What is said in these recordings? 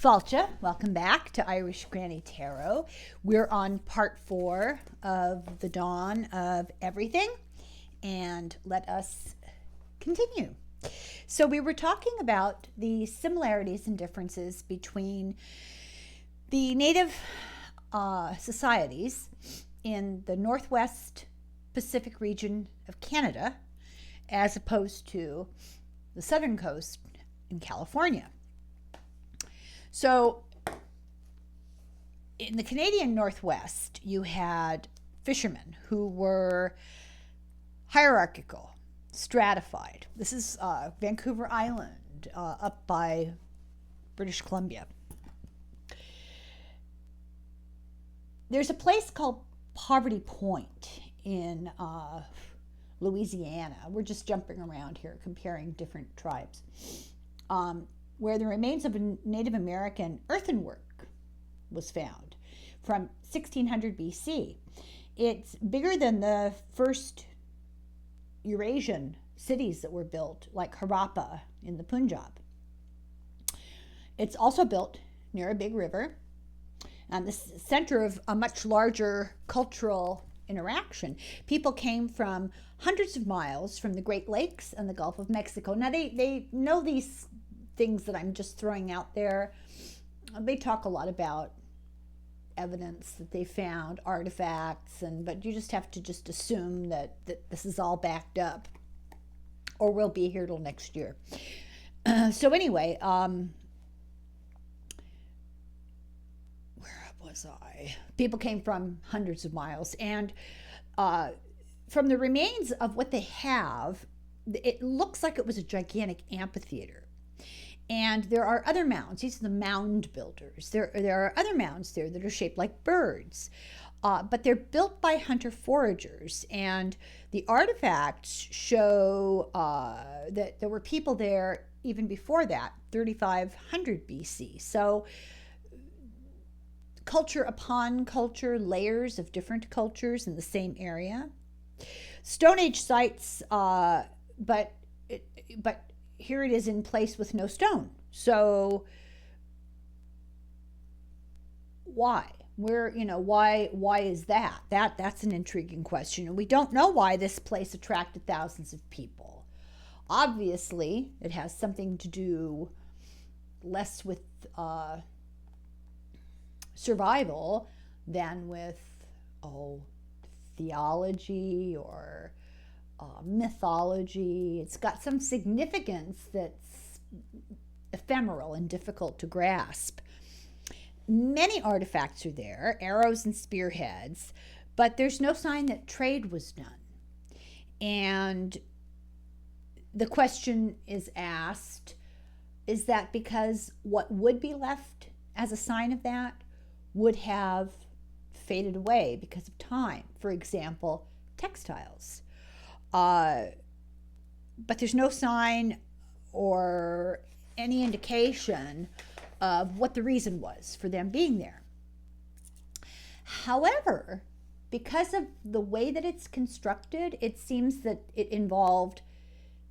Falcha, welcome back to Irish Granny Tarot. We're on part 4 of the dawn of everything, and let us continue. So we were talking about the similarities and differences between the native societies in the Northwest Pacific region of Canada as opposed to the southern coast in California. So in the Canadian Northwest, you had fishermen who were hierarchical, stratified. This is Vancouver Island, up by British Columbia. There's a place called Poverty Point in Louisiana. We're just jumping around here, comparing different tribes. Where the remains of a Native American earthenwork was found from 1600 BC. It's bigger than the first Eurasian cities that were built, like Harappa in the Punjab. It's also built near a big river and the center of a much larger cultural interaction. People came from hundreds of miles from the Great Lakes and the Gulf of Mexico. Now they know these things that I'm just throwing out there. They talk a lot about evidence that they found, artifacts, but you just have to just assume that this is all backed up, or we'll be here till next year. So anyway, where was I? People came from hundreds of miles, and from the remains of what they have, it looks like it was a gigantic amphitheater. And there are other mounds. These are the mound builders. There are other mounds there that are shaped like birds, but they're built by hunter-foragers. And the artifacts show that there were people there even before that, 3500 BC. So culture upon culture, layers of different cultures in the same area. Stone Age sites, but here it is in place with no stone. So why? Why is that? That's an intriguing question. And we don't know why this place attracted thousands of people. Obviously, it has something to do less with survival than with theology or mythology. It's got some significance that's ephemeral and difficult to grasp. Many artifacts are there, arrows and spearheads, but there's no sign that trade was done. And the question is asked, is that because what would be left as a sign of that would have faded away because of time? For example, textiles. But there's no sign or any indication of what the reason was for them being there. However, because of the way that it's constructed, it seems that it involved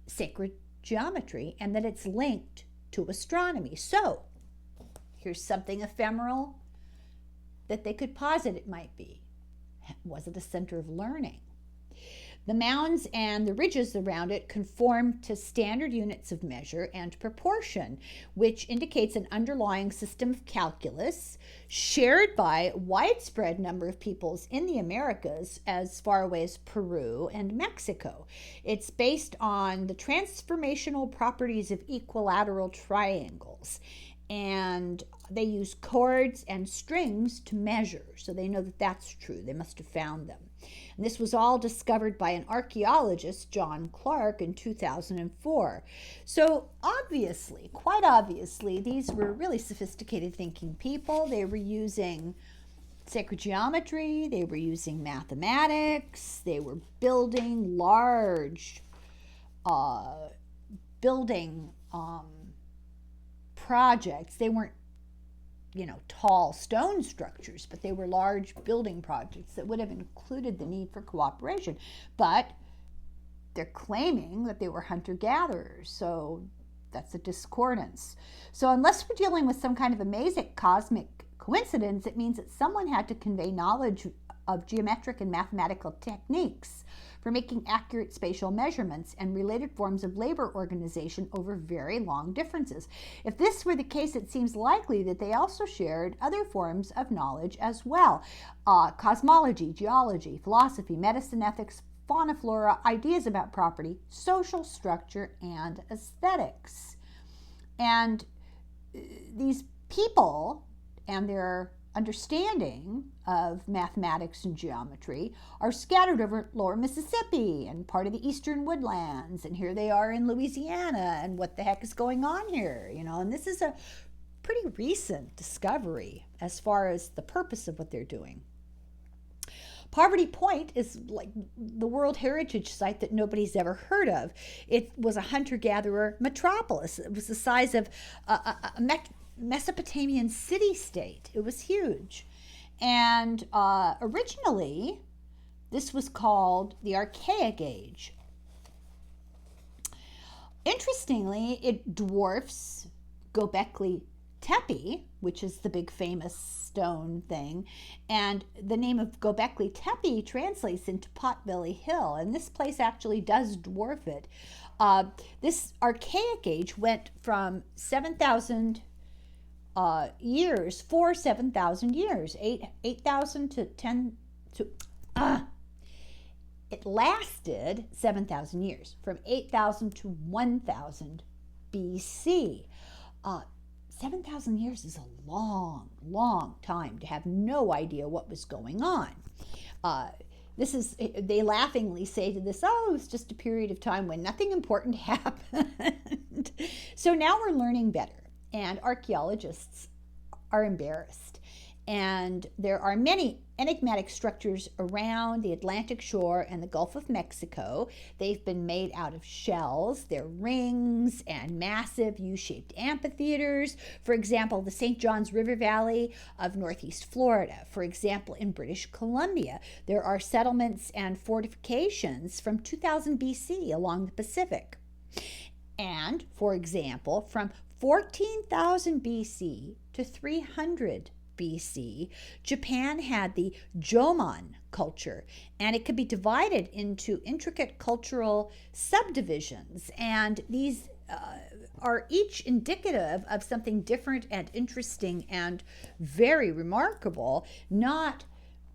sacred geometry and that it's linked to astronomy. So here's something ephemeral that they could posit it might be. Was it a center of learning? The mounds and the ridges around it conform to standard units of measure and proportion, which indicates an underlying system of calculus shared by a widespread number of peoples in the Americas as far away as Peru and Mexico. It's based on the transformational properties of equilateral triangles, and they use cords and strings to measure, so they know that that's true. They must have found them. And this was all discovered by an archaeologist, John Clark, in 2004. So obviously, quite obviously, these were really sophisticated thinking people. They were using sacred geometry, they were using mathematics, they were building large projects. They weren't tall stone structures, but they were large building projects that would have included the need for cooperation. But they're claiming that they were hunter-gatherers, so That's a discordance. So unless we're dealing with some kind of amazing cosmic coincidence, it means that someone had to convey knowledge of geometric and mathematical techniques for making accurate spatial measurements and related forms of labor organization over very long distances. If this were the case, it seems likely that they also shared other forms of knowledge as well. Cosmology, geology, philosophy, medicine, ethics, fauna, flora, ideas about property, social structure, and aesthetics. And these people and their understanding of mathematics and geometry are scattered over lower Mississippi and part of the eastern woodlands, and here they are in Louisiana, and what the heck is going on here, and this is a pretty recent discovery as far as the purpose of what they're doing. Poverty Point is like the World Heritage Site that nobody's ever heard of. It was a hunter-gatherer metropolis. It was the size of a Mesopotamian city-state. It was huge. And originally, this was called the Archaic Age. Interestingly, it dwarfs Göbekli Tepe, which is the big famous stone thing, and the name of Göbekli Tepe translates into Potbelly Hill, and this place actually does dwarf it. This Archaic Age went from 7,000 years, 7,000 years, 8,000 to 10 to it lasted 7,000 years, from 8,000 to 1,000 BC. 7,000 years is a long, long time to have no idea what was going on. They laughingly say to this, it was just a period of time when nothing important happened. So now we're learning better. And archaeologists are embarrassed. And there are many enigmatic structures around the Atlantic shore and the Gulf of Mexico. They've been made out of shells. They're rings and massive U-shaped amphitheaters. For example, the St. Johns River Valley of Northeast Florida. For example, in British Columbia, there are settlements and fortifications from 2000 BC along the Pacific. And, for example, from 14,000 BC to 300 BC, Japan had the Jomon culture, and it could be divided into intricate cultural subdivisions, and these are each indicative of something different and interesting and very remarkable, not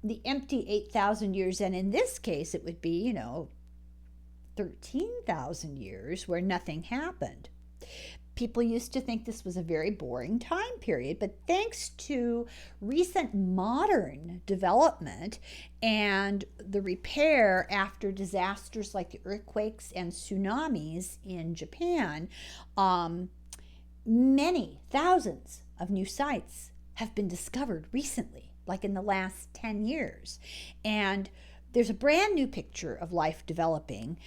the empty 8,000 years, and in this case it would be, 13,000 years where nothing happened. People used to think this was a very boring time period, but thanks to recent modern development and the repair after disasters like the earthquakes and tsunamis in Japan, many thousands of new sites have been discovered recently, like in the last 10 years. And there's a brand new picture of life developing.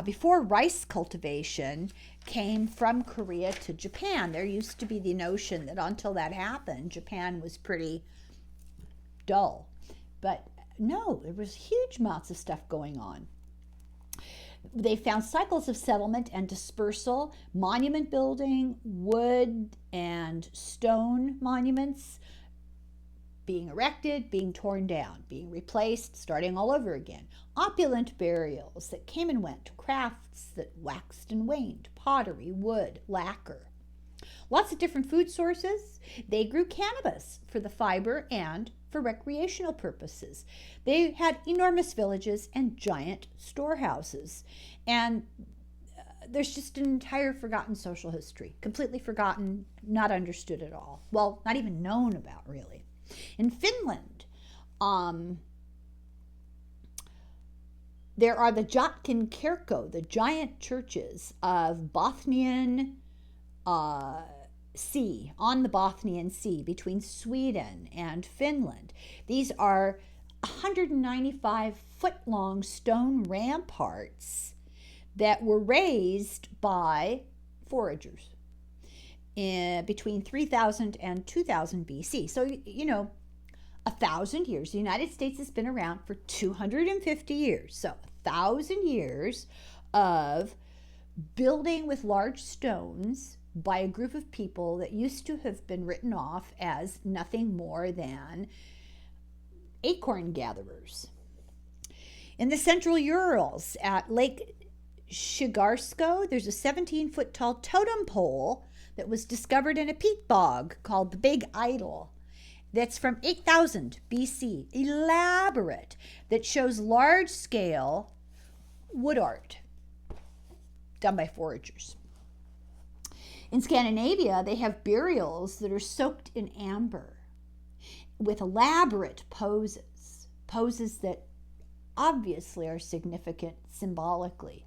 Before rice cultivation came from Korea to Japan, there used to be the notion that until that happened, Japan was pretty dull. But no, there was huge amounts of stuff going on. They found cycles of settlement and dispersal, monument building, wood and stone monuments, being erected, being torn down, being replaced, starting all over again. Opulent burials that came and went, crafts that waxed and waned, pottery, wood, lacquer. Lots of different food sources. They grew cannabis for the fiber and for recreational purposes. They had enormous villages and giant storehouses. And there's just an entire forgotten social history, completely forgotten, not understood at all. Well, not even known about, really. In Finland, there are the Jotkinkirkko, the giant churches of Bothnian Sea, on the Bothnian Sea, between Sweden and Finland. These are 195-foot-long stone ramparts that were raised by foragers between 3000 and 2000 BC. So, 1,000 years. The United States has been around for 250 years. So 1,000 years of building with large stones by a group of people that used to have been written off as nothing more than acorn gatherers. In the central Urals at Lake Shigarsko, there's a 17-foot tall totem pole that was discovered in a peat bog called the Big Idol. That's from 8000 BC, elaborate, that shows large-scale wood art done by foragers. In Scandinavia, they have burials that are soaked in amber with elaborate poses that obviously are significant symbolically,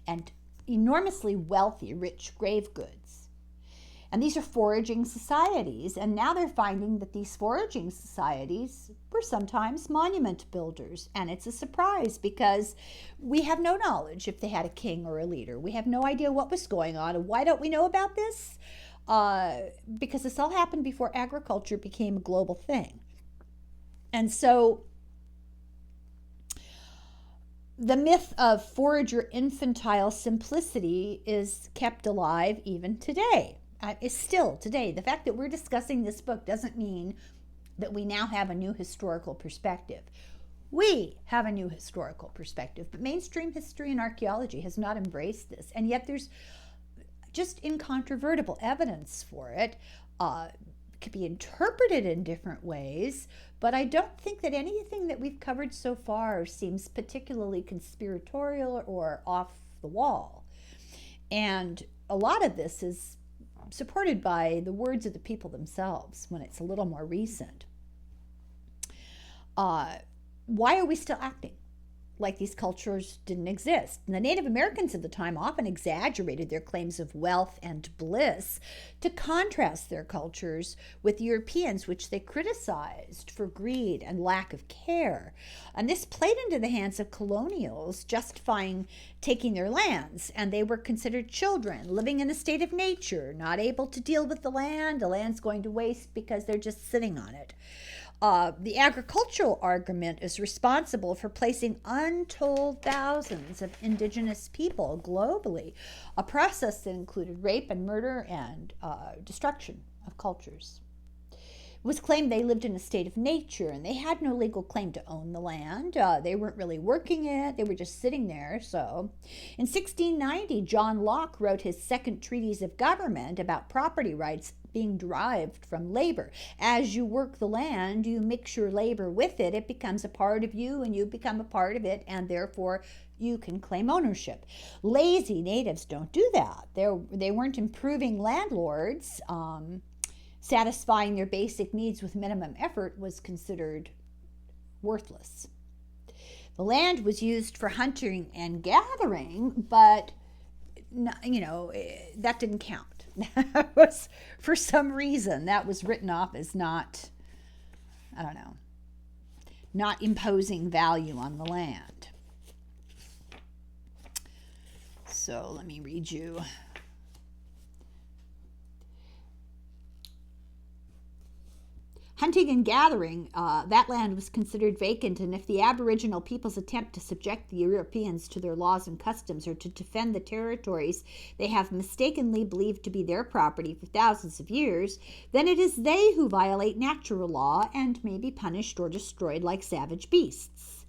and enormously wealthy, rich grave goods. And these are foraging societies, and now they're finding that these foraging societies were sometimes monument builders. And it's a surprise because we have no knowledge if they had a king or a leader. We have no idea what was going on. And why don't we know about this? Because this all happened before agriculture became a global thing. And so the myth of forager infantile simplicity is kept alive even today. Is still today. The fact that we're discussing this book doesn't mean that we now have a new historical perspective. We have a new historical perspective, but mainstream history and archaeology has not embraced this, and yet there's just incontrovertible evidence for it. It could be interpreted in different ways, but I don't think that anything that we've covered so far seems particularly conspiratorial or off the wall. And a lot of this is supported by the words of the people themselves when it's a little more recent. Why are we still acting like these cultures didn't exist? And the Native Americans of the time often exaggerated their claims of wealth and bliss to contrast their cultures with Europeans, which they criticized for greed and lack of care. And this played into the hands of colonials, justifying taking their lands, and they were considered children living in a state of nature, not able to deal with the land's going to waste because they're just sitting on it. The agricultural argument is responsible for placing untold thousands of indigenous people globally, a process that included rape and murder and destruction of cultures. It was claimed they lived in a state of nature and they had no legal claim to own the land. They weren't really working it, they were just sitting there. So in 1690, John Locke wrote his second treatise of government about property rights being derived from labor. As you work the land, you mix your labor with it. It becomes a part of you and you become a part of it, and therefore you can claim ownership. Lazy natives don't do that. They weren't improving landlords. Satisfying their basic needs with minimum effort was considered worthless. The land was used for hunting and gathering, but that didn't count. That was, for some reason, that was written off as not imposing value on the land. So let me read you. Hunting and gathering, that land was considered vacant, and if the Aboriginal peoples attempt to subject the Europeans to their laws and customs or to defend the territories they have mistakenly believed to be their property for thousands of years, then it is they who violate natural law and may be punished or destroyed like savage beasts.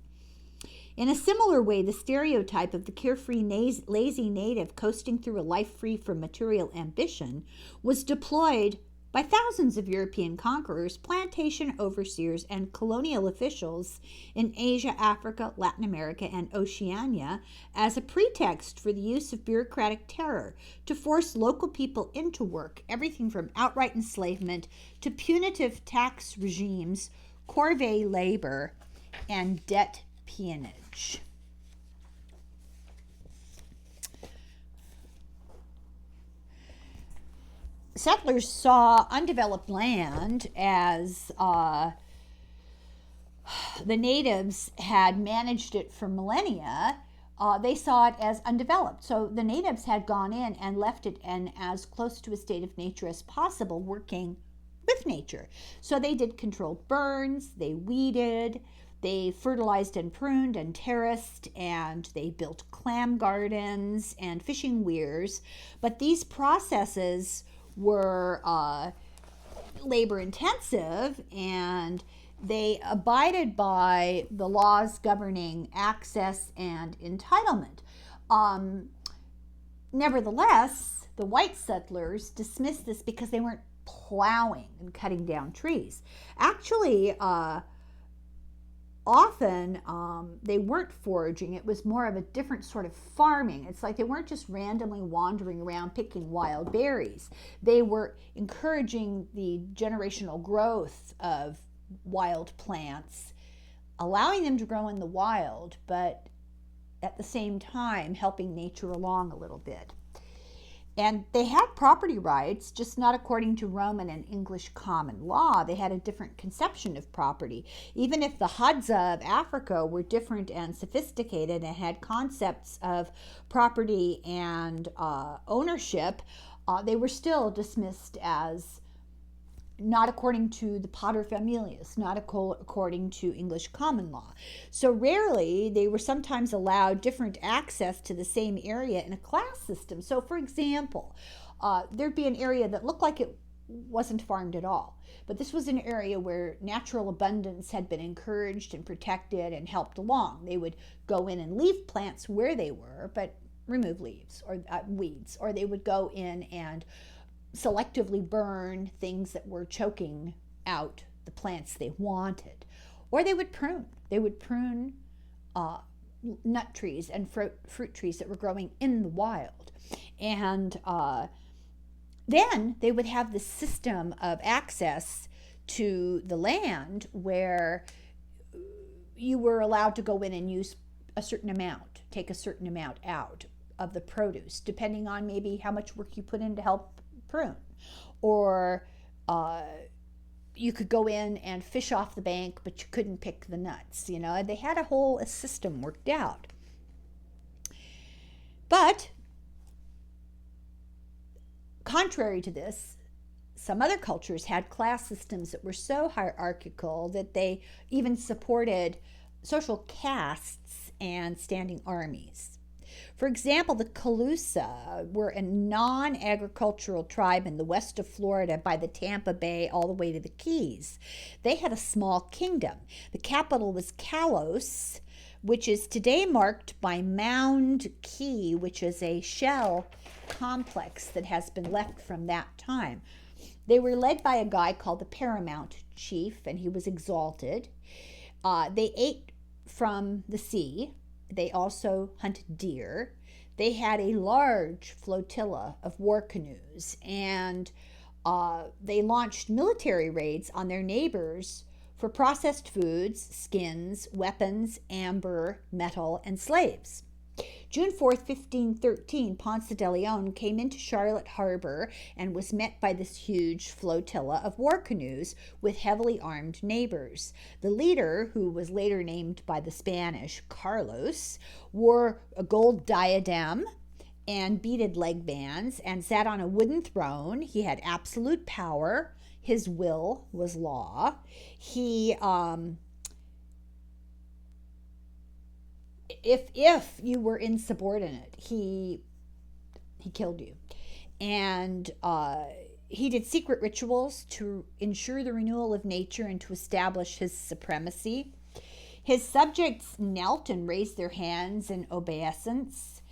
In a similar way, the stereotype of the carefree, lazy native coasting through a life free from material ambition was deployed by thousands of European conquerors, plantation overseers, and colonial officials in Asia, Africa, Latin America, and Oceania as a pretext for the use of bureaucratic terror to force local people into work, everything from outright enslavement to punitive tax regimes, corvée labor, and debt peonage. Settlers saw undeveloped land as the natives had managed it for millennia. They saw it as undeveloped. So the natives had gone in and left it in as close to a state of nature as possible, working with nature. So they did controlled burns, they weeded, They fertilized and pruned and terraced, and they built clam gardens and fishing weirs. But these processes were labor intensive, and they abided by the laws governing access and entitlement. Nevertheless, the white settlers dismissed this because they weren't plowing and cutting down trees. Actually, often they weren't foraging. It was more of a different sort of farming. It's like they weren't just randomly wandering around picking wild berries. They were encouraging the generational growth of wild plants, allowing them to grow in the wild, but at the same time helping nature along a little bit. And they had property rights, just not according to Roman and English common law. They had a different conception of property. Even if the Hadza of Africa were different and sophisticated and had concepts of property and ownership, they were still dismissed as not according to the paterfamilias, not according to English common law. So rarely, they were sometimes allowed different access to the same area in a class system. So for example, there'd be an area that looked like it wasn't farmed at all, but this was an area where natural abundance had been encouraged and protected and helped along. They would go in and leave plants where they were, but remove leaves or weeds, or they would go in and selectively burn things that were choking out the plants they wanted. Or they would prune. They would prune nut trees and fruit trees that were growing in the wild. And then they would have this system of access to the land where you were allowed to go in and use a certain amount, take a certain amount out of the produce, depending on maybe how much work you put in to help prune. Or you could go in and fish off the bank, but you couldn't pick the nuts. You know, they had a whole system worked out. But contrary to this, some other cultures had class systems that were so hierarchical that they even supported social castes and standing armies. For example, the Calusa were a non-agricultural tribe in the west of Florida by the Tampa Bay all the way to the Keys. They had a small kingdom. The capital was Kalos, which is today marked by Mound Key, which is a shell complex that has been left from that time. They were led by a guy called the Paramount Chief, and he was exalted. They ate from the sea. They also hunted deer. They had a large flotilla of war canoes, and they launched military raids on their neighbors for processed foods, skins, weapons, amber, metal, and slaves. June 4th, 1513, Ponce de Leon came into Charlotte Harbor and was met by this huge flotilla of war canoes with heavily armed neighbors. The leader, who was later named by the Spanish Carlos, wore a gold diadem and beaded leg bands and sat on a wooden throne. He had absolute power. His will was law. If you were insubordinate, he killed you. And he did secret rituals to ensure the renewal of nature and to establish his supremacy. His subjects knelt and raised their hands in obeisance.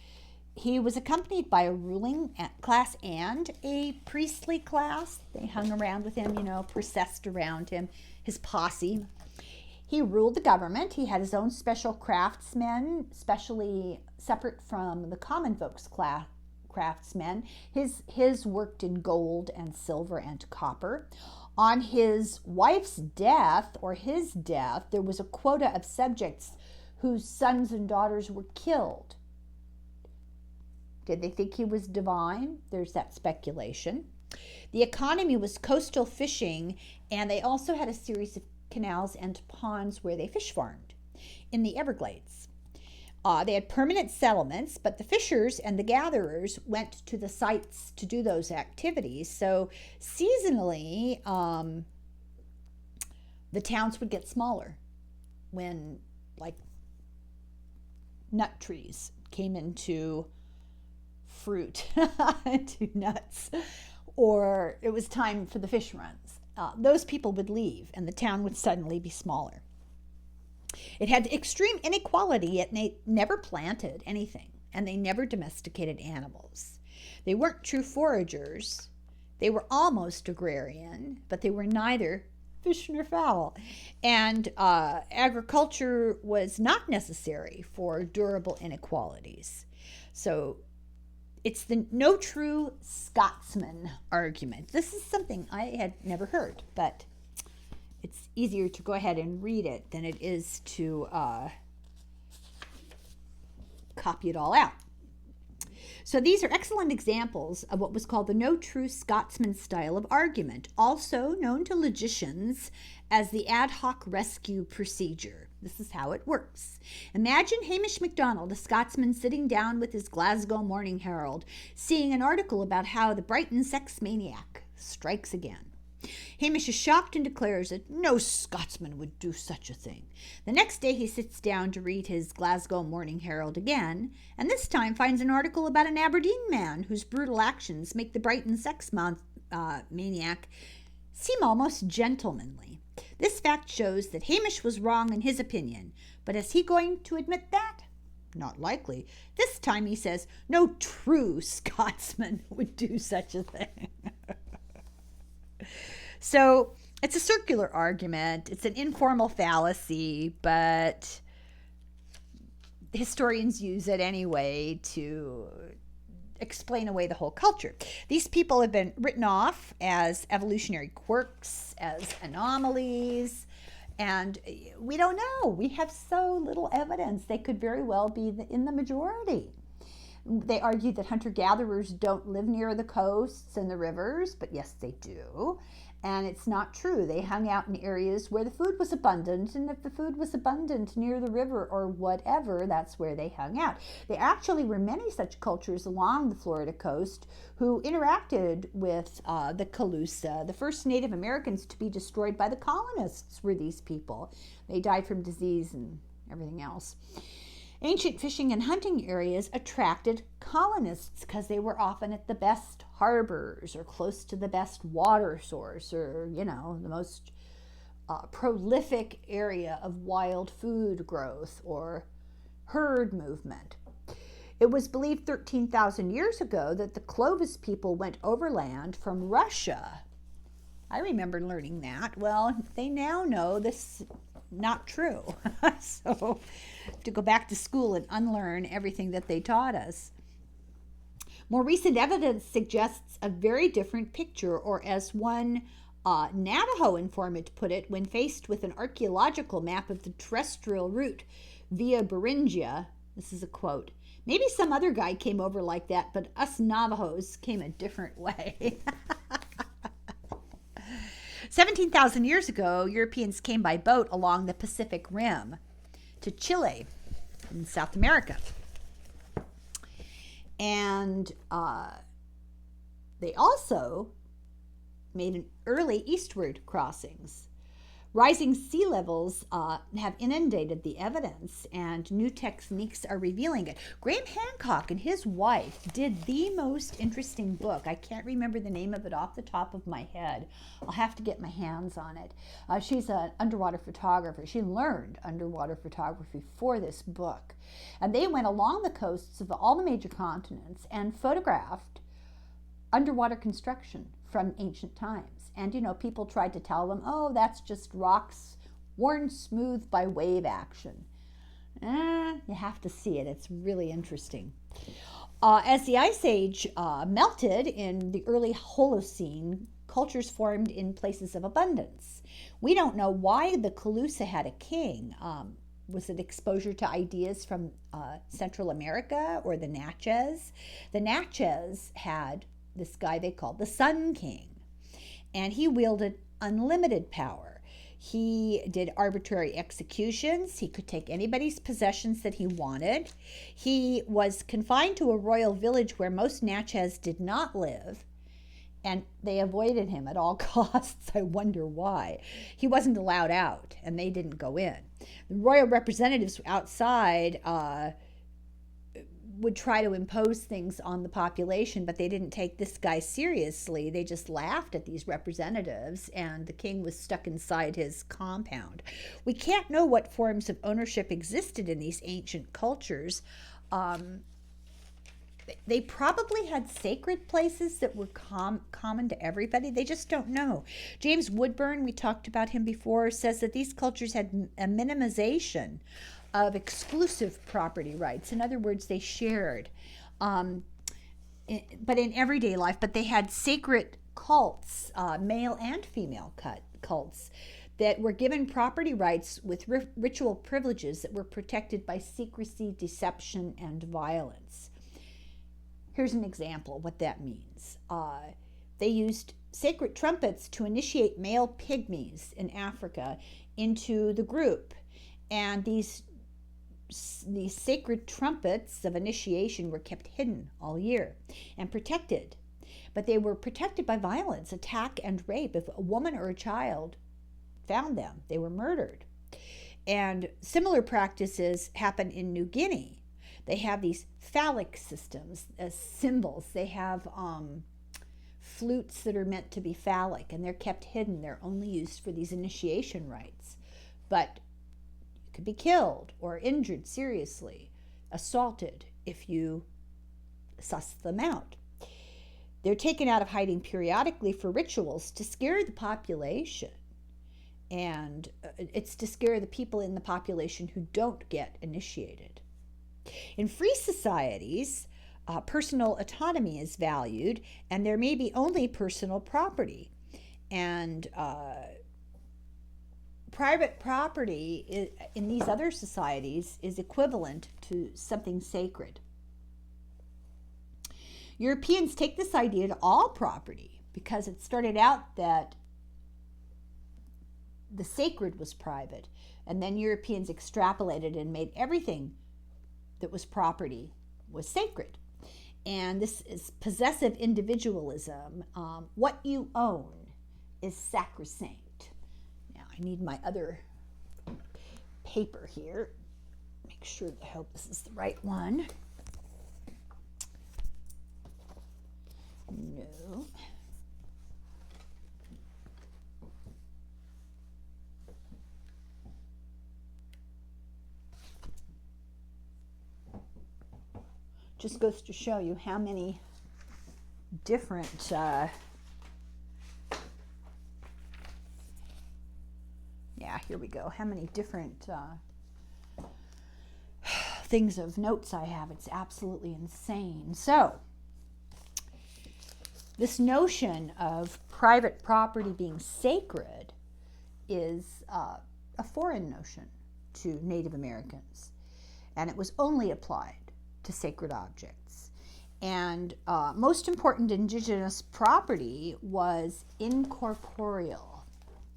He was accompanied by a ruling class and a priestly class. They hung around with him, processed around him, his posse. He ruled the government. He had his own special craftsmen, specially separate from the common folks' craftsmen. His worked in gold and silver and copper. On his wife's death, or his death, there was a quota of subjects whose sons and daughters were killed. Did they think he was divine? There's that speculation. The economy was coastal fishing, and they also had a series of canals and ponds where they fish farmed in the Everglades. They had permanent settlements, but the fishers and the gatherers went to the sites to do those activities. So seasonally, the towns would get smaller. when like nut trees came into fruit, into nuts, or it was time for the fish runs. Those people would leave and the town would suddenly be smaller. It had extreme inequality, yet they never planted anything, and they never domesticated animals. They weren't true foragers. They were almost agrarian, but they were neither fish nor fowl. And agriculture was not necessary for durable inequalities. So it's the no true Scotsman argument. This is something I had never heard, but it's easier to go ahead and read it than it is to copy it all out. So these are excellent examples of what was called the no true Scotsman style of argument, also known to logicians as the ad hoc rescue procedure. This is how it works. Imagine Hamish MacDonald, a Scotsman, sitting down with his Glasgow Morning Herald, seeing an article about how the Brighton sex maniac strikes again. Hamish is shocked and declares that no Scotsman would do such a thing. The next day he sits down to read his Glasgow Morning Herald again, and this time finds an article about an Aberdeen man whose brutal actions make the Brighton sex maniac seem almost gentlemanly. This fact shows that Hamish was wrong in his opinion, but is he going to admit that? Not likely. This time he says no true Scotsman would do such a thing. So it's a circular argument. It's an informal fallacy, but historians use it anyway to explain away the whole culture. These people have been written off as evolutionary quirks, as anomalies, and we don't know. We have so little evidence. They could very well be in the majority. They argue that hunter-gatherers don't live near the coasts and the rivers, but yes, they do. And it's not true. They hung out in areas where the food was abundant, and if the food was abundant near the river or whatever, that's where they hung out. There actually were many such cultures along the Florida coast who interacted with the Calusa. The first Native Americans to be destroyed by the colonists were these people. They died from disease and everything else. Ancient fishing and hunting areas attracted colonists because they were often at the best harbors or close to the best water source, or, the most prolific area of wild food growth or herd movement. It was believed 13,000 years ago that the Clovis people went overland from Russia. I remember learning that. Well, they now know this is not true. So to go back to school and unlearn everything that they taught us. More recent evidence suggests a very different picture, or as one Navajo informant put it, when faced with an archaeological map of the terrestrial route via Beringia, this is a quote, "Maybe some other guy came over like that, but us Navajos came a different way." 17,000 years ago, Europeans came by boat along the Pacific Rim to Chile in South America. And they also made an early eastward crossings. Rising sea levels have inundated the evidence, and new techniques are revealing it. Graham Hancock and his wife did the most interesting book. I can't remember the name of it off the top of my head. I'll have to get my hands on it. She's an underwater photographer. She learned underwater photography for this book. And they went along the coasts of all the major continents and photographed underwater construction from ancient times. And, people tried to tell them, oh, that's just rocks worn smooth by wave action. You have to see it. It's really interesting. As the Ice Age melted in the early Holocene, cultures formed in places of abundance. We don't know why the Calusa had a king. Was it exposure to ideas from Central America or the Natchez? The Natchez had this guy they called the Sun King, and he wielded unlimited power. He did arbitrary executions. He could take anybody's possessions that he wanted. He was confined to a royal village where most Natchez did not live, and they avoided him at all costs. I wonder why. He wasn't allowed out, and they didn't go in. The royal representatives outside would try to impose things on the population, but they didn't take this guy seriously. They just laughed at these representatives, and the king was stuck inside his compound. We can't know what forms of ownership existed in these ancient cultures. They probably had sacred places that were common to everybody. They just don't know. James Woodburn, we talked about him before, says that these cultures had a minimization of exclusive property rights. In other words, they shared, but in everyday life. But they had sacred cults, male and female cults, that were given property rights with ritual privileges that were protected by secrecy, deception, and violence. Here's an example of what that means. They used sacred trumpets to initiate male pygmies in Africa into the group. And these sacred trumpets of initiation were kept hidden all year and protected. But they were protected by violence, attack, and rape. If a woman or a child found them, they were murdered. And similar practices happen in New Guinea. They have these phallic systems as symbols. They have flutes that are meant to be phallic, and they're kept hidden. They're only used for these initiation rites. But you could be killed or injured seriously, assaulted, if you suss them out. They're taken out of hiding periodically for rituals to scare the population. And it's to scare the people in the population who don't get initiated. In free societies, personal autonomy is valued, and there may be only personal property. And private property in these other societies is equivalent to something sacred. Europeans take this idea to all property because it started out that the sacred was private, and then Europeans extrapolated and made everything that was property was sacred. And this is possessive individualism. What you own is sacrosanct. Now, I need my other paper here. Make sure I hope this is the right one. No. Just goes to show you how many different here we go. How many different things of notes I have. It's absolutely insane. So this notion of private property being sacred is a foreign notion to Native Americans, and it was only applied to sacred objects. And most important indigenous property was incorporeal,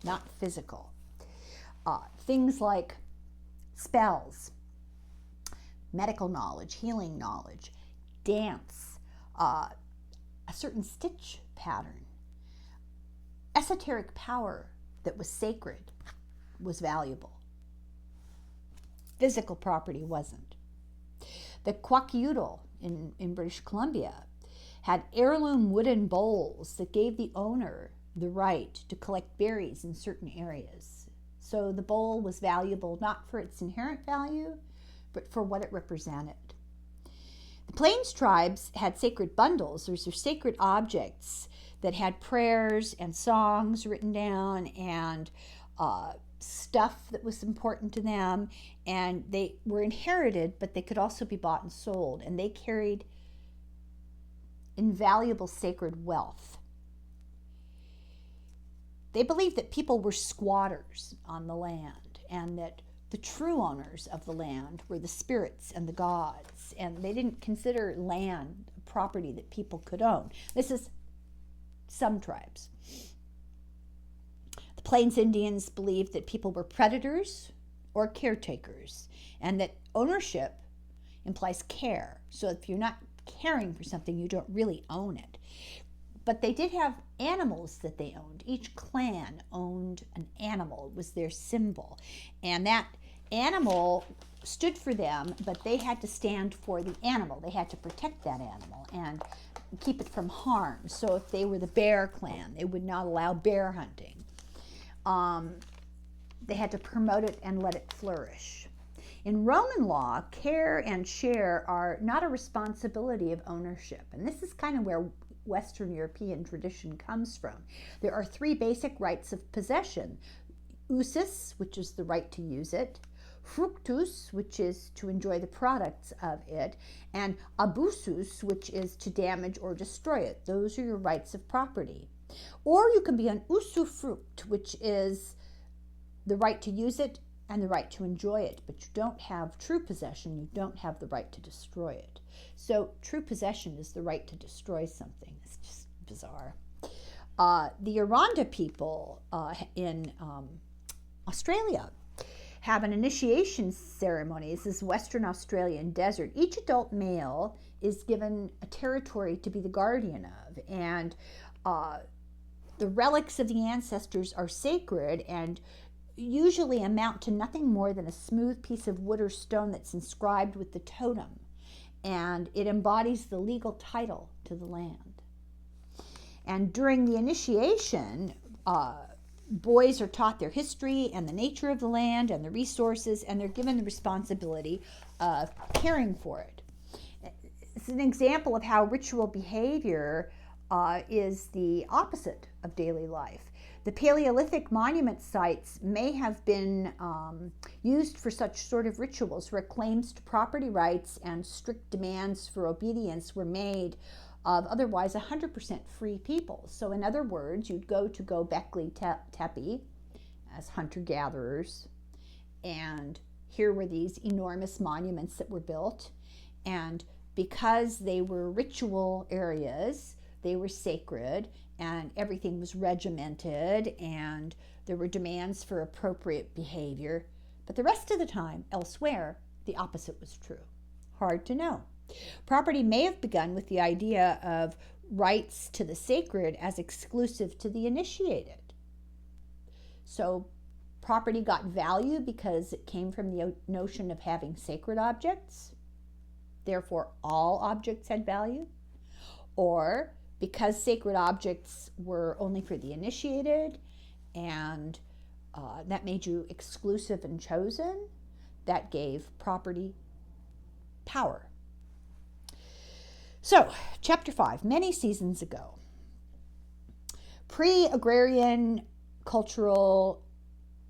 not physical. Things like spells, medical knowledge, healing knowledge, dance, a certain stitch pattern, esoteric power that was sacred was valuable. Physical property wasn't. The Kwakiutl in British Columbia had heirloom wooden bowls that gave the owner the right to collect berries in certain areas. So the bowl was valuable not for its inherent value, but for what it represented. The Plains tribes had sacred bundles. Those are sacred objects that had prayers and songs written down and stuff that was important to them, and they were inherited, but they could also be bought and sold, and they carried invaluable sacred wealth. They believed that people were squatters on the land, and that the true owners of the land were the spirits and the gods, and they didn't consider land property that people could own. This is some tribes. The Plains Indians believed that people were predators or caretakers, and that ownership implies care. So if you're not caring for something, you don't really own it. But they did have animals that they owned. Each clan owned an animal. It was their symbol. And that animal stood for them, but they had to stand for the animal. They had to protect that animal and keep it from harm. So if they were the bear clan, they would not allow bear hunting. They had to promote it and let it flourish. In Roman law, care and share are not a responsibility of ownership. And this is kind of where Western European tradition comes from. There are three basic rights of possession. Usus, which is the right to use it. Fructus, which is to enjoy the products of it, and abusus, which is to damage or destroy it. Those are your rights of property. Or you can be an usufruct, which is the right to use it and the right to enjoy it, but you don't have true possession. You don't have the right to destroy it. So true possession is the right to destroy something. It's just bizarre. The Aranda people in Australia have an initiation ceremony. This is Western Australian desert. Each adult male is given a territory to be the guardian of, and the relics of the ancestors are sacred and usually amount to nothing more than a smooth piece of wood or stone that's inscribed with the totem, and it embodies the legal title to the land. And during the initiation, boys are taught their history and the nature of the land and the resources, and they're given the responsibility of caring for it. It's an example of how ritual behavior is the opposite of daily life. The Paleolithic monument sites may have been used for such sort of rituals where claims to property rights and strict demands for obedience were made of otherwise 100% free people. So in other words, you'd go to Göbekli Tepe as hunter-gatherers, and here were these enormous monuments that were built, and because they were ritual areas, they were sacred, and everything was regimented, and there were demands for appropriate behavior. But the rest of the time, elsewhere, the opposite was true. Hard to know. Property may have begun with the idea of rights to the sacred as exclusive to the initiated. So property got value because it came from the notion of having sacred objects. Therefore, all objects had value. Or because sacred objects were only for the initiated, and that made you exclusive and chosen, that gave property power. So, chapter 5, many seasons ago, pre-agrarian cultural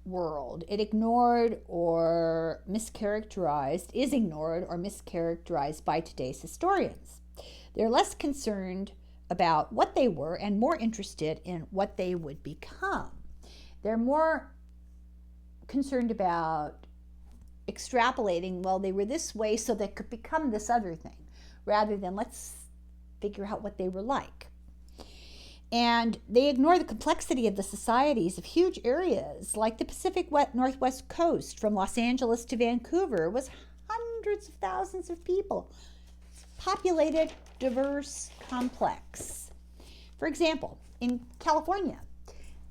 world, it is ignored or mischaracterized by today's historians. They're less concerned about what they were and more interested in what they would become. They're more concerned about extrapolating, well, they were this way so they could become this other thing, rather than let's figure out what they were like. And they ignore the complexity of the societies of huge areas like the Pacific Northwest coast from Los Angeles to Vancouver was hundreds of thousands of people. Populated, diverse, complex. For example, in California,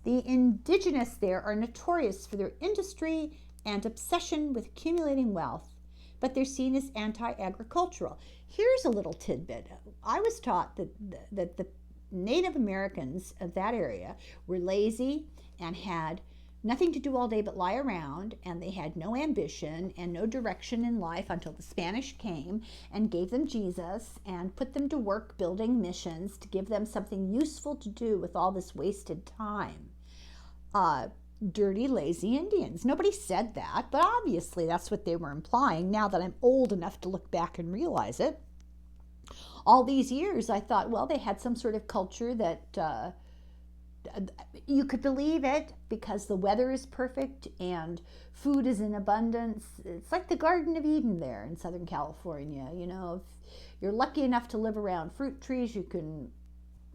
the indigenous there are notorious for their industry and obsession with accumulating wealth, but they're seen as anti-agricultural. Here's a little tidbit. I was taught that the Native Americans of that area were lazy and had nothing to do all day but lie around, and they had no ambition and no direction in life until the Spanish came and gave them Jesus and put them to work building missions to give them something useful to do with all this wasted time. Dirty, lazy Indians. Nobody said that, but obviously that's what they were implying now that I'm old enough to look back and realize it. All these years I thought, well, they had some sort of culture that you could believe it because the weather is perfect and food is in abundance. It's like the Garden of Eden there in Southern California. You know, if you're lucky enough to live around fruit trees, you can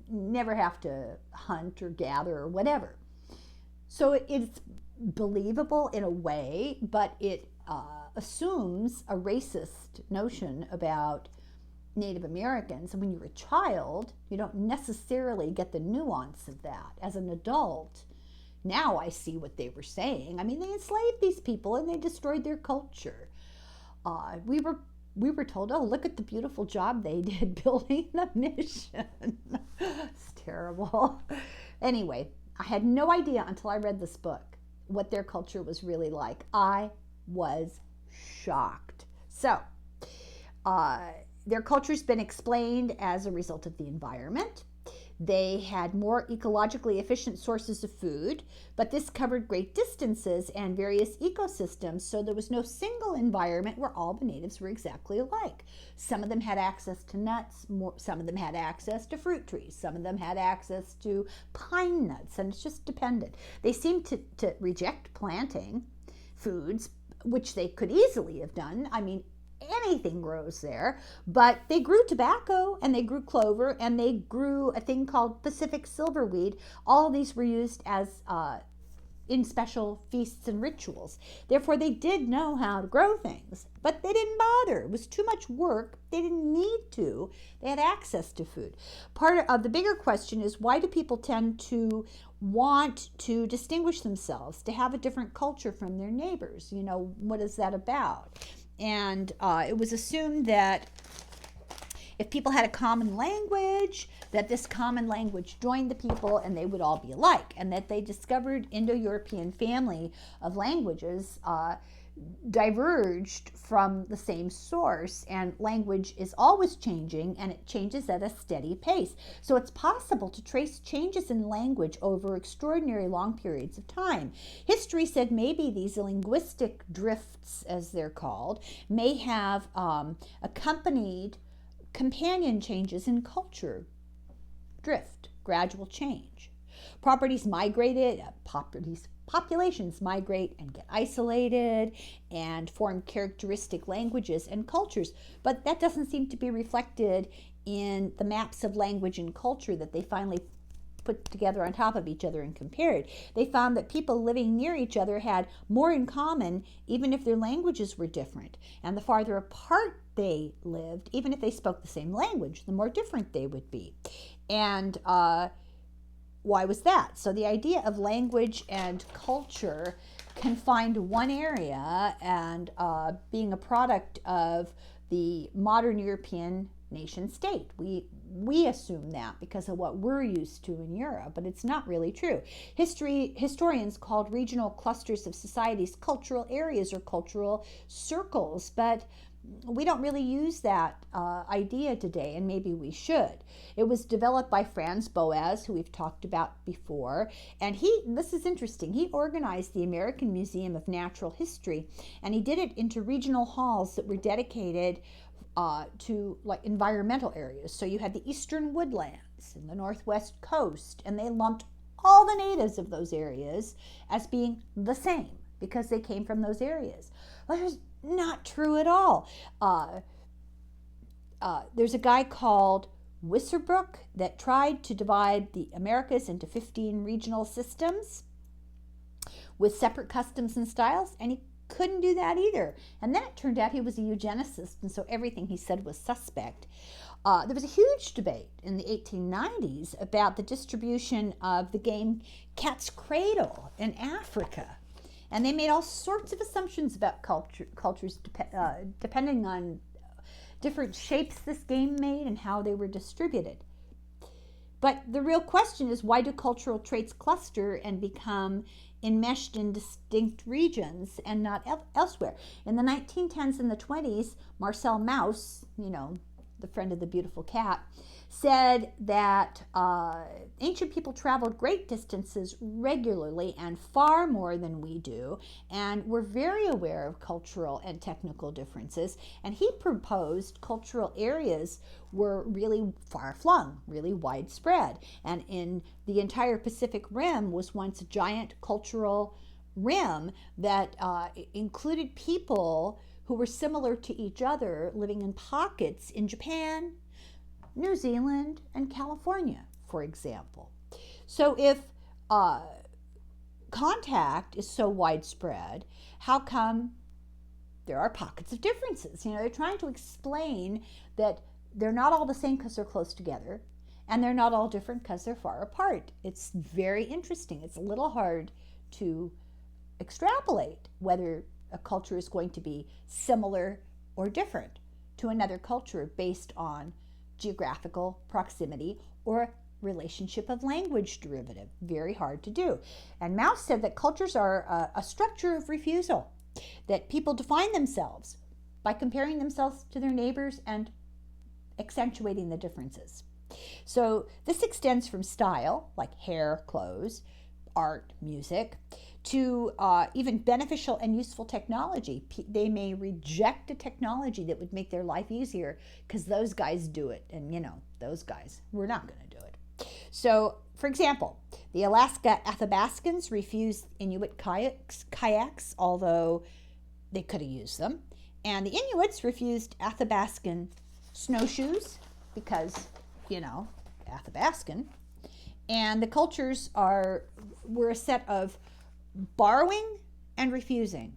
never have to hunt or gather or whatever. So it's believable in a way, but it assumes a racist notion about Native Americans. And when you're a child, you don't necessarily get the nuance of that. As an adult, now I see what they were saying. I mean, they enslaved these people and they destroyed their culture. We were told, oh, look at the beautiful job they did building the mission. It's terrible. Anyway, I had no idea until I read this book what their culture was really like. I was shocked. So, their culture's been explained as a result of the environment. They had more ecologically efficient sources of food, but this covered great distances and various ecosystems, so there was no single environment where all the natives were exactly alike. Some of them had access to nuts, some of them had access to fruit trees, some of them had access to pine nuts, and it's just dependent. They seemed to reject planting foods, which they could easily have done. I mean, anything grows there, but they grew tobacco and they grew clover and they grew a thing called Pacific silverweed. All of these were used as in special feasts and rituals. Therefore, they did know how to grow things, but they didn't bother. It was too much work. They didn't need to. They had access to food. Part of the bigger question is, why do people tend to want to distinguish themselves, to have a different culture from their neighbors? You know, what is that about? And it was assumed that if people had a common language, that this common language joined the people and they would all be alike, and that they discovered Indo-European family of languages diverged from the same source, and language is always changing and it changes at a steady pace. So it's possible to trace changes in language over extraordinary long periods of time. History said maybe these linguistic drifts, as they're called, may have accompanied companion changes in culture. Drift, gradual change. Populations migrate and get isolated and form characteristic languages and cultures, but that doesn't seem to be reflected in the maps of language and culture that they finally put together on top of each other and compared. They found that people living near each other had more in common, even if their languages were different. And the farther apart they lived, even if they spoke the same language, the more different they would be. And why was that? So the idea of language and culture confined to one area and being a product of the modern European nation state. We assume that because of what we're used to in Europe, but it's not really true. Historians called regional clusters of societies cultural areas or cultural circles, but we don't really use that idea today, and maybe we should. It was developed by Franz Boas, who we've talked about before, and this is interesting, he organized the American Museum of Natural History, and he did it into regional halls that were dedicated to like environmental areas. So you had the eastern woodlands and the northwest coast, and they lumped all the natives of those areas as being the same because they came from those areas. Well, that's not true at all. There's a guy called Wisserbrook that tried to divide the Americas into 15 regional systems with separate customs and styles, and he couldn't do that either. And then it turned out he was a eugenicist, and so everything he said was suspect. There was a huge debate in the 1890s about the distribution of the game cat's cradle in Africa. And they made all sorts of assumptions about cultures depending on different shapes this game made and how they were distributed. But the real question is, why do cultural traits cluster and become enmeshed in distinct regions and not elsewhere? In the 1910s and the 20s, Marcel Mauss, the friend of the beautiful cat, said that ancient people traveled great distances regularly and far more than we do, and were very aware of cultural and technical differences. And he proposed cultural areas were really far-flung, really widespread. And in the entire Pacific Rim was once a giant cultural rim that included people who were similar to each other living in pockets in Japan, New Zealand, and California, for example. So if contact is so widespread, how come there are pockets of differences? They're trying to explain that they're not all the same because they're close together, and they're not all different because they're far apart. It's very interesting. It's a little hard to extrapolate whether a culture is going to be similar or different to another culture based on geographical proximity or relationship of language derivative. Very hard to do. And Mauss said that cultures are a structure of refusal, that people define themselves by comparing themselves to their neighbors and accentuating the differences. So this extends from style, like hair, clothes, art, music, to even beneficial and useful technology. They may reject a technology that would make their life easier because those guys do it, and those guys, we're not going to do it. So, for example, the Alaska Athabascans refused Inuit kayaks, although they could have used them, and the Inuits refused Athabascan snowshoes because, Athabascan. And the cultures were a set of borrowing and refusing,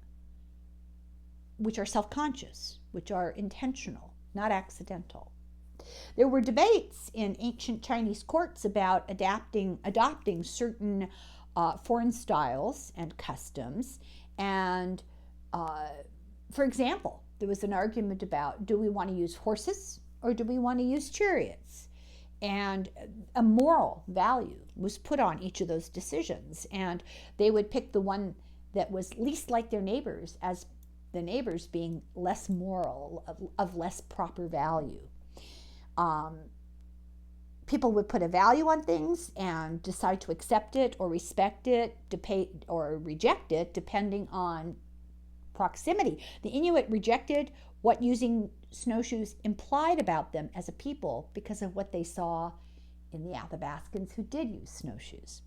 which are self-conscious, which are intentional, not accidental. There were debates in ancient Chinese courts about adopting certain foreign styles and customs. And for example, there was an argument about, do we want to use horses or do we want to use chariots? And a moral value was put on each of those decisions. And they would pick the one that was least like their neighbors, as the neighbors being less moral, of less proper value. People would put a value on things and decide to accept it or respect it, or reject it, depending on proximity. The Inuit rejected what using snowshoes implied about them as a people because of what they saw in the Athabascans who did use snowshoes.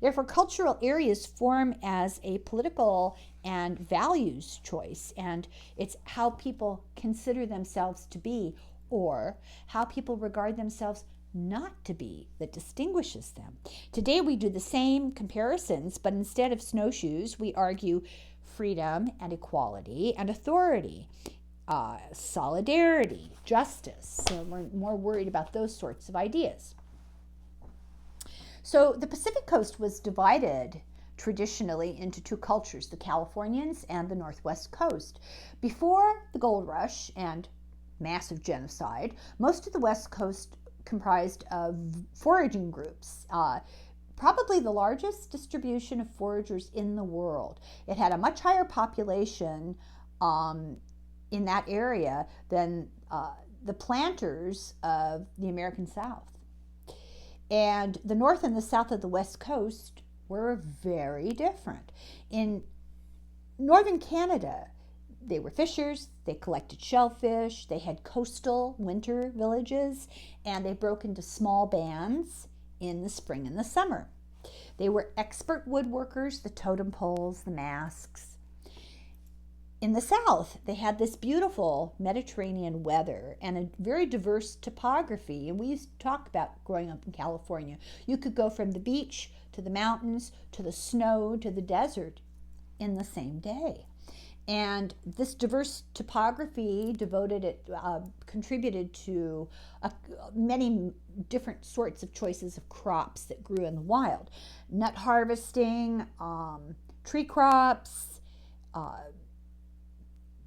Therefore, cultural areas form as a political and values choice, and it's how people consider themselves to be or how people regard themselves not to be that distinguishes them. Today we do the same comparisons, but instead of snowshoes, we argue freedom and equality and authority, solidarity, justice. So we're more worried about those sorts of ideas. So the Pacific Coast was divided traditionally into two cultures, the Californians and the Northwest Coast. Before the gold rush and massive genocide, most of the West Coast comprised of foraging groups, probably the largest distribution of foragers in the world. It had a much higher population in that area than the planters of the American South. And the north and the south of the West Coast were very different. In northern Canada, they were fishers, they collected shellfish, they had coastal winter villages, and they broke into small bands in the spring and the summer. They were expert woodworkers, the totem poles, the masks. In the south, they had this beautiful Mediterranean weather and a very diverse topography. And we used to talk about growing up in California. You could go from the beach to the mountains to the snow to the desert in the same day. And this diverse topography contributed to many different sorts of choices of crops that grew in the wild. Nut harvesting, tree crops,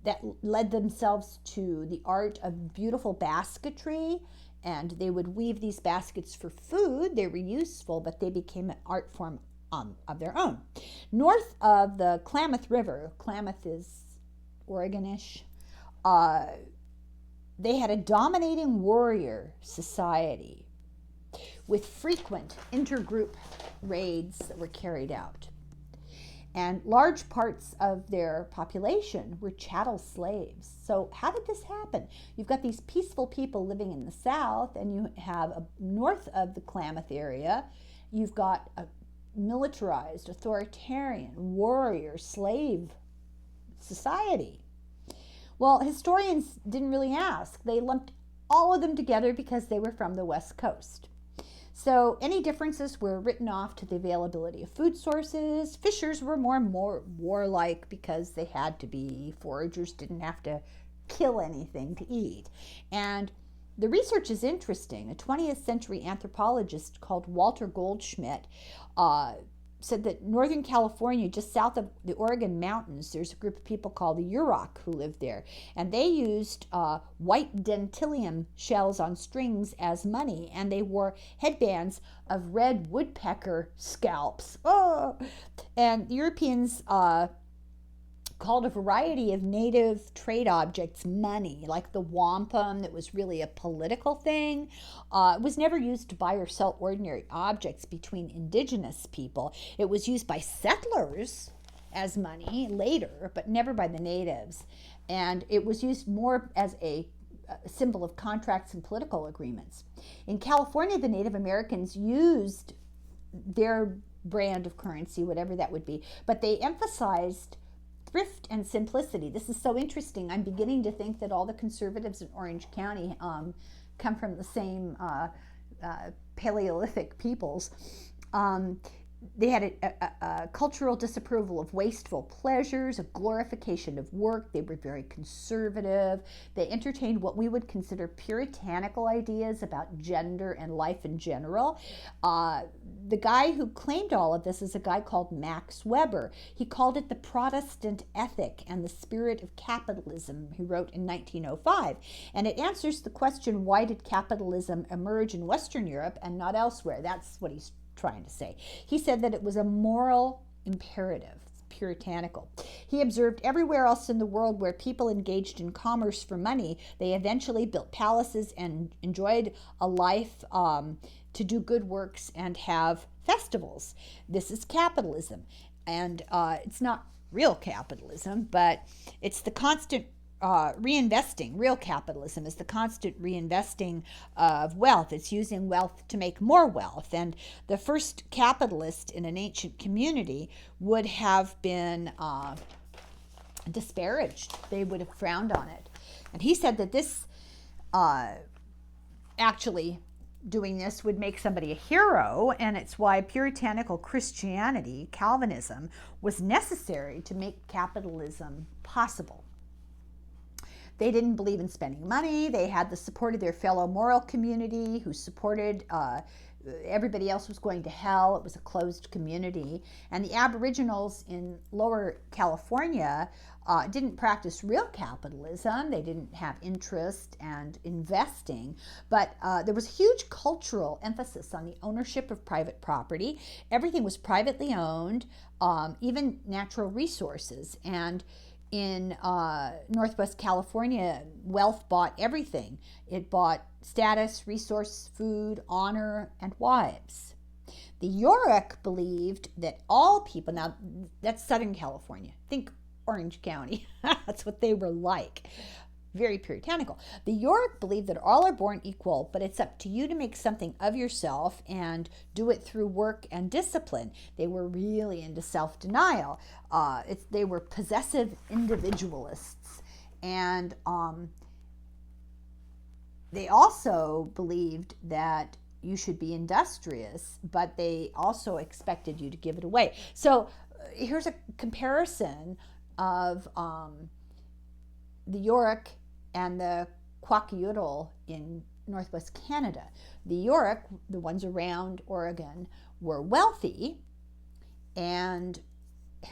that led themselves to the art of beautiful basketry, and they would weave these baskets for food. They were useful, but they became an art form of their own. North of the Klamath River, Klamath is Oregon-ish, they had a dominating warrior society with frequent intergroup raids that were carried out. And large parts of their population were chattel slaves. So how did this happen? You've got these peaceful people living in the south, and you have north of the Klamath area, you've got a militarized, authoritarian, warrior, slave society. Well, historians didn't really ask. They lumped all of them together because they were from the West Coast. So any differences were written off to the availability of food sources. Fishers were more warlike because they had to be. Foragers didn't have to kill anything to eat. And The research is interesting. A 20th century anthropologist called Walter Goldschmidt said that Northern California, just south of the Oregon Mountains, there's a group of people called the Yurok who lived there. And they used white dentilium shells on strings as money. And they wore headbands of red woodpecker scalps. Oh! And Europeans called a variety of native trade objects money, like the wampum that was really a political thing. It was never used to buy or sell ordinary objects between indigenous people. It was used by settlers as money later, but never by the natives. And it was used more as a symbol of contracts and political agreements. In California, the Native Americans used their brand of currency, whatever that would be, but they emphasized thrift and simplicity. This is so interesting. I'm beginning to think that all the conservatives in Orange County come from the same Paleolithic peoples. They had a cultural disapproval of wasteful pleasures, a glorification of work. They were very conservative. They entertained what we would consider puritanical ideas about gender and life in general. The guy who claimed all of this is a guy called Max Weber. He called it the Protestant ethic and the spirit of capitalism, he wrote in 1905. And it answers the question, why did capitalism emerge in Western Europe and not elsewhere? That's what he's trying to say. He said that it was a moral imperative, puritanical. He observed everywhere else in the world where people engaged in commerce for money, they eventually built palaces and enjoyed a life to do good works and have festivals. This is capitalism. And it's not real capitalism, but it's the constant reinvesting. Real capitalism is the constant reinvesting of wealth. It's using wealth to make more wealth. And the first capitalist in an ancient community would have been disparaged. They would have frowned on it. And he said that this actually doing this would make somebody a hero, and it's why puritanical Christianity, Calvinism, was necessary to make capitalism possible. They didn't believe in spending money. They had the support of their fellow moral community who supported everybody else was going to hell. It was a closed community. And the Aboriginals in Lower California didn't practice real capitalism. They didn't have interest and investing. But there was a huge cultural emphasis on the ownership of private property. Everything was privately owned, even natural resources. And in Northwest California, wealth bought everything. It bought status, resource, food, honor, and wives. The Yurok believed that all people, now that's Southern California, think Orange County, that's what they were like. Very puritanical. The Yurok believed that all are born equal, but it's up to you to make something of yourself and do it through work and discipline. They were really into self-denial. They were possessive individualists. And they also believed that you should be industrious, but they also expected you to give it away. So here's a comparison of the Yurok and the Kwakiutl in Northwest Canada. The Yurok, the ones around Oregon, were wealthy and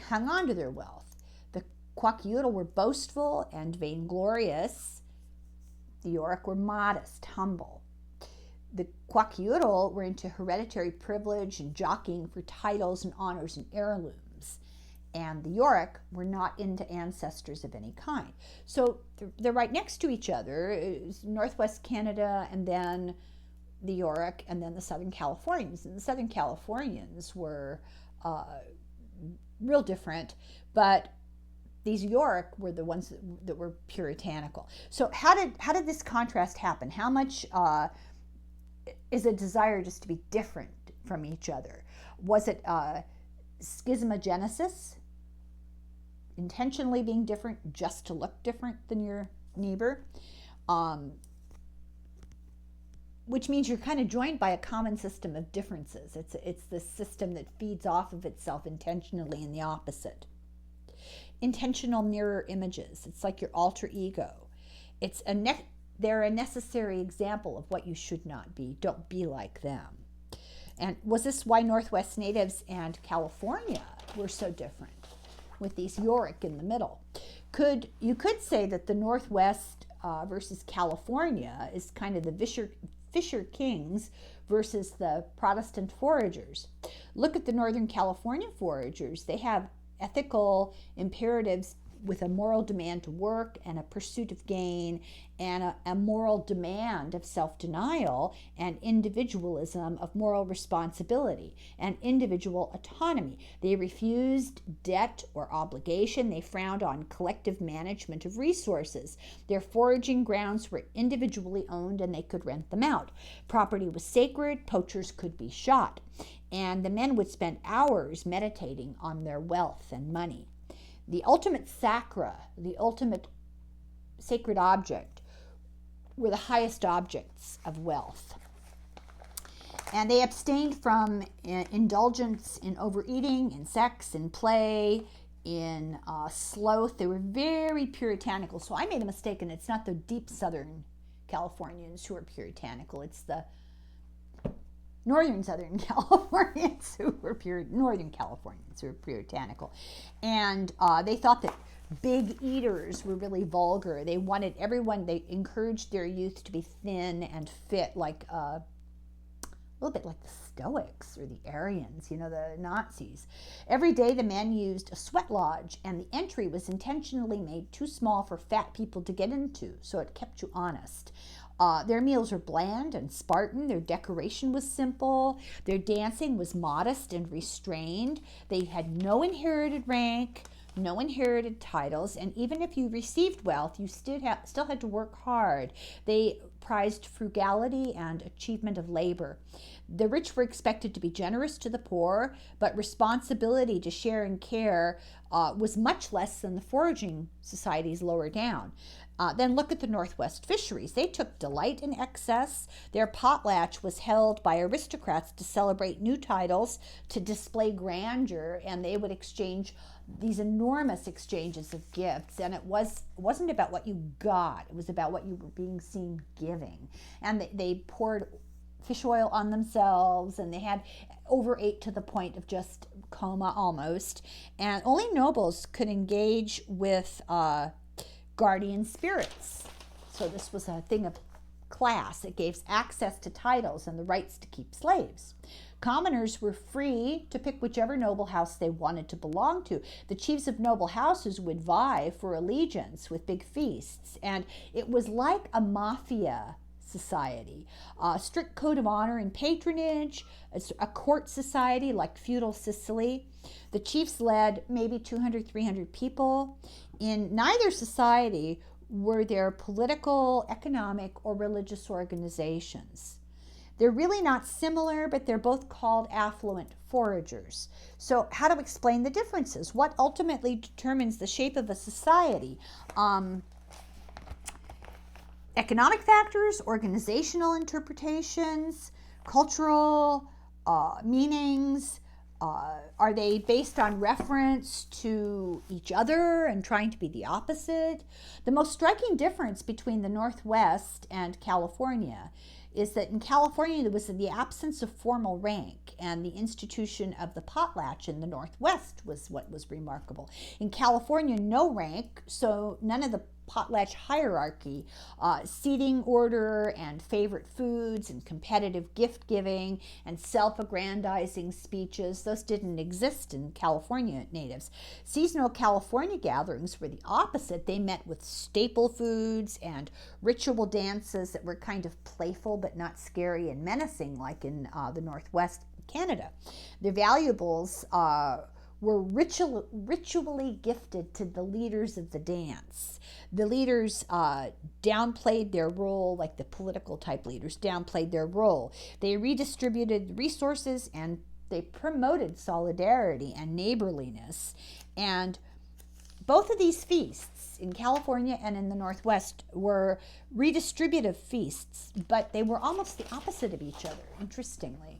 hung on to their wealth. The Kwakiutl were boastful and vainglorious. The Yurok were modest, humble. The Kwakiutl were into hereditary privilege and jockeying for titles and honors and heirlooms. And the Yurok were not into ancestors of any kind. So they're right next to each other, Northwest Canada and then the Yurok and then the Southern Californians. And the Southern Californians were real different, but these Yurok were the ones that were puritanical. So how did this contrast happen? How much is a desire just to be different from each other? Was it Schismogenesis? Intentionally being different just to look different than your neighbor, which means you're kind of joined by a common system of differences. It's the system that feeds off of itself intentionally in the opposite. Intentional mirror images. It's like your alter ego. It's they're a necessary example of what you should not be. Don't be like them. And was this why Northwest natives and California were so different, with these Yorick in the middle? You could say that the Northwest versus California is kind of the Fisher Kings versus the Protestant foragers. Look at the Northern California foragers. They have ethical imperatives with a moral demand to work and a pursuit of gain and a moral demand of self-denial and individualism of moral responsibility and individual autonomy. They refused debt or obligation. They frowned on collective management of resources. Their foraging grounds were individually owned and they could rent them out. Property was sacred. Poachers could be shot. And the men would spend hours meditating on their wealth and money. The ultimate sacra, the ultimate sacred object, were the highest objects of wealth. And they abstained from indulgence in overeating, in sex, in play, in sloth. They were very puritanical. So I made a mistake, and it's not the deep Southern Californians who are puritanical. It's the Northern Southern Californians who were puritanical. And they thought that big eaters were really vulgar. They wanted everyone, they encouraged their youth to be thin and fit, like a little bit like the Stoics or the Aryans, the Nazis. Every day the men used a sweat lodge, and the entry was intentionally made too small for fat people to get into, so it kept you honest. Their meals were bland and Spartan. Their decoration was simple. Their dancing was modest and restrained. They had no inherited rank, no inherited titles, and even if you received wealth, you still had to work hard. They prized frugality and achievement of labor. The rich were expected to be generous to the poor, but responsibility to share and care was much less than the foraging societies lower down. Then look at the Northwest fisheries. They took delight in excess. Their potlatch was held by aristocrats to celebrate new titles, to display grandeur, and they would exchange these enormous exchanges of gifts. And it wasn't about what you got. It was about what you were being seen giving. And they poured fish oil on themselves, and they had overate to the point of just coma almost. And only nobles could engage with guardian spirits. So this was a thing of class. It gave access to titles and the rights to keep slaves. Commoners were free to pick whichever noble house they wanted to belong to. The chiefs of noble houses would vie for allegiance with big feasts, and it was like a mafia society. A strict code of honor and patronage, a court society like feudal Sicily. The chiefs led maybe 200, 300 people. In neither society were there political, economic, or religious organizations. They're really not similar, but they're both called affluent foragers. So how to explain the differences? What ultimately determines the shape of a society? Economic factors, organizational interpretations, cultural meanings. Are they based on reference to each other and trying to be the opposite? The most striking difference between the Northwest and California is that in California there was the absence of formal rank, and the institution of the potlatch in the Northwest was what was remarkable. In California, no rank, so none of the potlatch hierarchy, seating order and favorite foods and competitive gift giving and self-aggrandizing speeches, those didn't exist in California natives. Seasonal California gatherings were the opposite. They met with staple foods and ritual dances that were kind of playful but not scary and menacing like in the Northwest Canada. Their valuables were ritually gifted to the leaders of the dance. The leaders downplayed their role, like the political type leaders downplayed their role. They redistributed resources and they promoted solidarity and neighborliness. And both of these feasts in California and in the Northwest were redistributive feasts, but they were almost the opposite of each other, interestingly.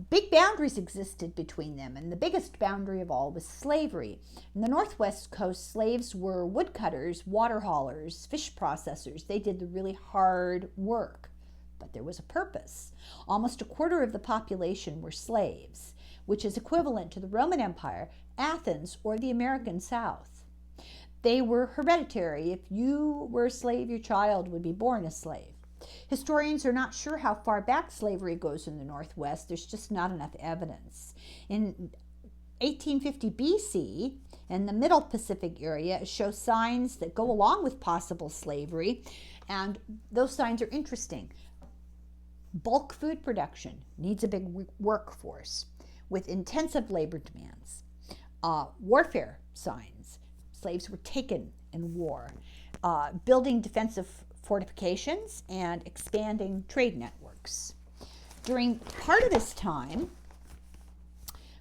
Big boundaries existed between them, and the biggest boundary of all was slavery. In the Northwest Coast, slaves were woodcutters, water haulers, fish processors. They did the really hard work, but there was a purpose. Almost a quarter of the population were slaves, which is equivalent to the Roman Empire, Athens, or the American South. They were hereditary. If you were a slave, your child would be born a slave. Historians are not sure how far back slavery goes in the Northwest. There's just not enough evidence. In 1850 BC, in the Middle Pacific area, show signs that go along with possible slavery, and those signs are interesting. Bulk food production needs a big workforce with intensive labor demands. Warfare signs. Slaves were taken in war. Building defensive fortifications and expanding trade networks. During part of this time,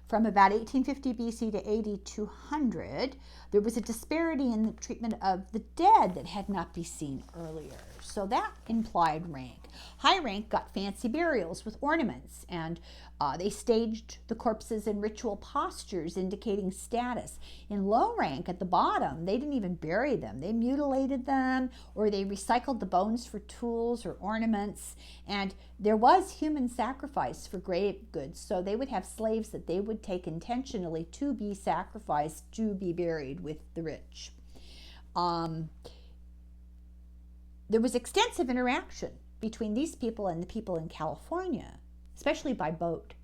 from about 1850 BC to AD 200, there was a disparity in the treatment of the dead that had not been seen earlier. So that implied rank. High rank got fancy burials with ornaments, and they staged the corpses in ritual postures indicating status. In low rank at the bottom, they didn't even bury them. They mutilated them, or they recycled the bones for tools or ornaments. And there was human sacrifice for grave goods, so they would have slaves that they would take intentionally to be sacrificed to be buried with the rich. There was extensive interaction between these people and the people in California, especially by boat.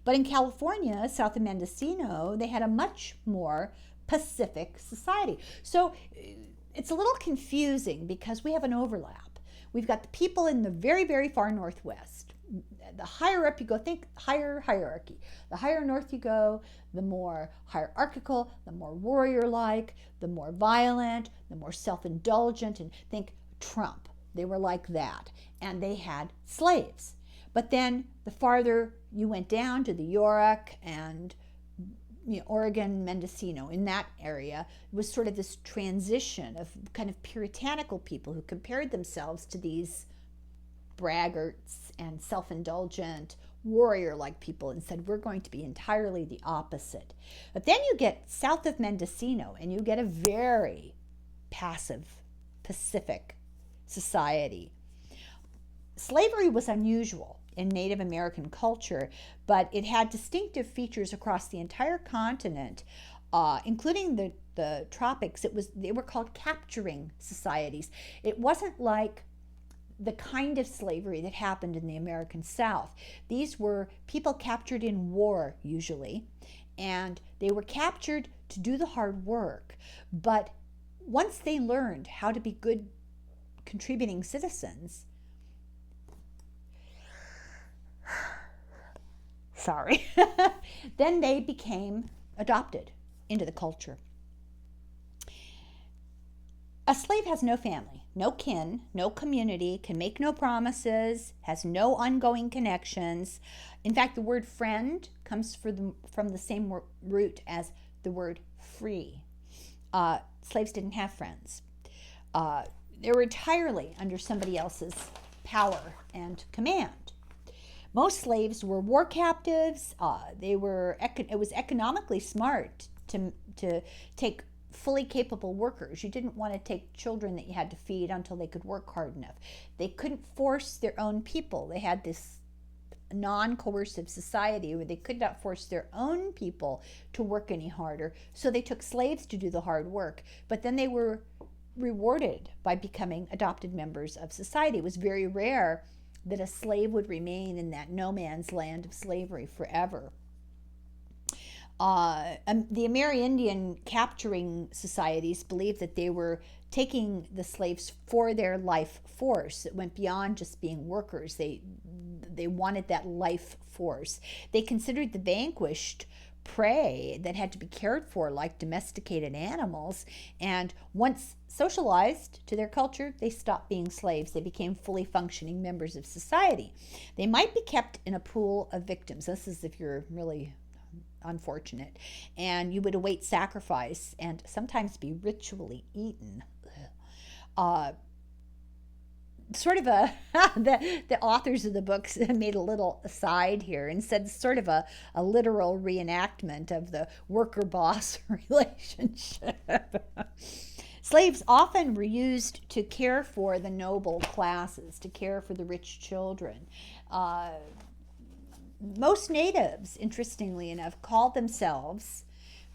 But in California, south of Mendocino, they had a much more Pacific society. So it's a little confusing because we have an overlap. We've got the people in the very, very far Northwest. The higher up you go, think higher hierarchy. The higher north you go, the more hierarchical, the more warrior-like, the more violent, the more self-indulgent, and think Trump. They were like that, and they had slaves. But then the farther you went down to the Yurok and Oregon, Mendocino, in that area, it was sort of this transition of kind of puritanical people who compared themselves to these braggarts and self-indulgent warrior-like people and said, we're going to be entirely the opposite. But then you get south of Mendocino and you get a very passive Pacific society. Slavery was unusual in Native American culture, but it had distinctive features across the entire continent, including the tropics. They were called capturing societies. It wasn't like the kind of slavery that happened in the American South. These were people captured in war, usually, and they were captured to do the hard work. But once they learned how to be good contributing citizens, then they became adopted into the culture. A slave has no family, no kin, no community, can make no promises, has no ongoing connections. In fact, the word friend comes from the same root as the word free. Slaves didn't have friends. They were entirely under somebody else's power and command. Most slaves were war captives. It was economically smart to take fully capable workers. You didn't want to take children that you had to feed until they could work hard enough. They couldn't force their own people. They had this non-coercive society where they could not force their own people to work any harder. So they took slaves to do the hard work. But then they were rewarded by becoming adopted members of society. It was very rare that a slave would remain in that no man's land of slavery forever. The Amerindian capturing societies believed that they were taking the slaves for their life force. It went beyond just being workers. They wanted that life force. They considered the vanquished prey that had to be cared for like domesticated animals, and once socialized to their culture, they stopped being slaves. They became fully functioning members of society. They might be kept in a pool of victims. This is if you're really unfortunate, and you would await sacrifice and sometimes be ritually eaten. sort of a the authors of the books made a little aside here and said sort of a literal reenactment of the worker boss relationship. Slaves often were used to care for the noble classes, to care for the rich children. Most natives, interestingly enough, called themselves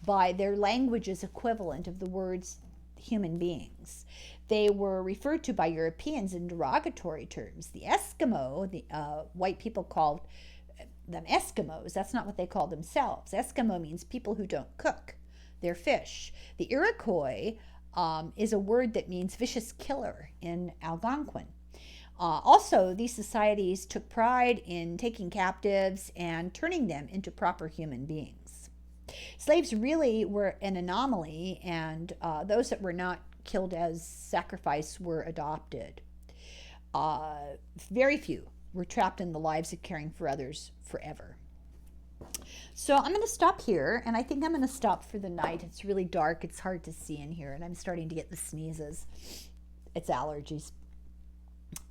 by their language's equivalent of the words human beings. They were referred to by Europeans in derogatory terms. The Eskimo, the white people called them Eskimos. That's not what they call themselves. Eskimo means people who don't cook their fish. The Iroquois is a word that means vicious killer in Algonquin. Also, these societies took pride in taking captives and turning them into proper human beings. Slaves really were an anomaly, and those that were not killed as sacrifice were adopted. Very few were trapped in the lives of caring for others forever. So I'm going to stop here, and I think I'm going to stop for the night. It's really dark. It's hard to see in here, and I'm starting to get the sneezes. It's allergies.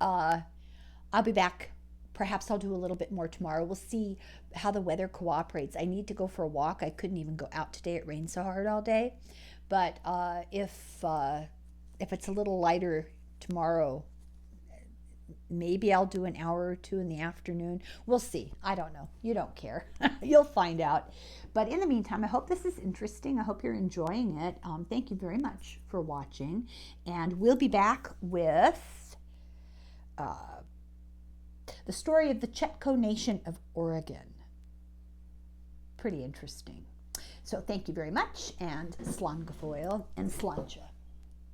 I'll be back. Perhaps I'll do a little bit more tomorrow. We'll see how the weather cooperates. I need to go for a walk. I couldn't even go out today. It rained so hard all day. But if it's a little lighter tomorrow, maybe I'll do an hour or two in the afternoon. We'll see. I don't know. You don't care. You'll find out. But in the meantime, I hope this is interesting. I hope you're enjoying it. Thank you very much for watching. And we'll be back with the story of the Chetco Nation of Oregon. Pretty interesting. So thank you very much, and Slán go fóill and Slánte.